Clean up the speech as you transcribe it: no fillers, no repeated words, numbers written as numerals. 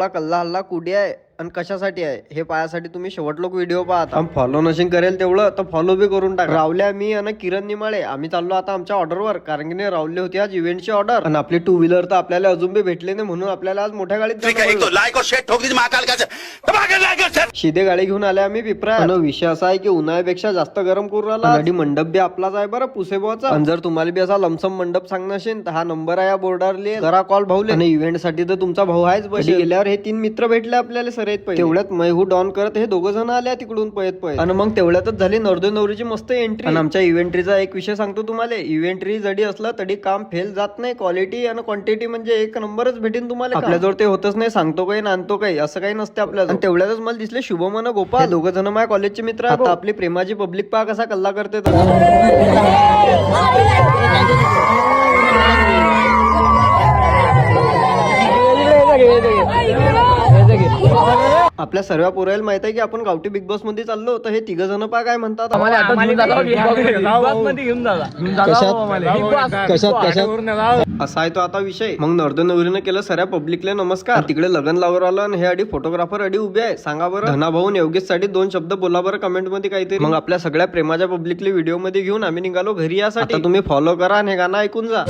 आपला कल्ला हल्ला कुठे आहे आणि कशासाठी आहे हे पायासाठी तुम्ही शेवट लोक व्हिडिओ पाहता. फॉलो नशीन करेल तेवढं तर फॉलो बी करून टाका. रावल्या मी आणि किरण निमाळे आम्ही चाललो आता आमच्या ऑर्डरवर, कारण की रावले होती आज इव्हेंटची ऑर्डर आणि आपली टू व्हीलर तर आपल्याला अजून बी भेटले नाही, म्हणून आपल्याला आज मोठ्या गाडीत शिदे गाडी घेऊन आले आम्ही पिपरा. आणि विषय असा आहे की उन्हाळ्यापेक्षा जास्त गरम करून राहिला आणि मंडप बी आपलाच आहे बरं पुसेबोचा. आणि जर तुम्हाला बी असा लमसम मंडप सांगणार असेल तर हा नंबर आहे या बोर्डर लिहे, करा कॉल भाऊले. आणि इव्हेंट साठी तर तुमचा भाऊ आहेच. बस गेल्यावर हे 3 मित्र भेटले आपल्याला सरेत पहिले. तेवढ्यात मैहू डॉन करत हे 2 जण आले तिकडून पळत आणि मग तेवढ्यातच झाली नवरदेव नवरीची मस्त एंट्री. आणि आमच्या इव्हेंट्रीचा एक विषय सांगतो तुम्हाला, इव्हेंट्री जडी असला तरी काम फेल जात नाही. क्वालिटी आणि क्वांटिटी म्हणजे एक नंबरच भेटेन तुम्हाला. आपल्याजवळ ते होतच नाही, सांगतो काही नांदतो काही असं काही नसते आपल्याला. आणि तेवढ्यातच मला दिसले शुभम आणि गोपाल, 2 जण माझ्या कॉलेजचे मित्र आहेत. आपली प्रेमाची पब्लिक पहा कसा कल्ला करते. आपल्या सर्व पोरायला माहित आहे की आपण गावठी बिग बॉस मध्ये चाललो, तर हे 3 जण पहा काय म्हणतात. असा आहे तो आता विषय. मग नवरदेव नवरीनं केलं सऱ्या पब्लिकला नमस्कार. तिकडे लग्न लावून आलं आणि हे आधी फोटोग्राफर आधी उभे आहे. सांगा बरं धना भाऊन योगेश साठी 2 शब्द बोला बरं कमेंट मध्ये काहीतरी. मग आपल्या सगळ्या प्रेमाच्या पब्लिकली व्हिडिओ मध्ये घेऊन आम्ही निघालो घरी यासाठी. तुम्ही फॉलो करा आणि हे गाणं ऐकून जा.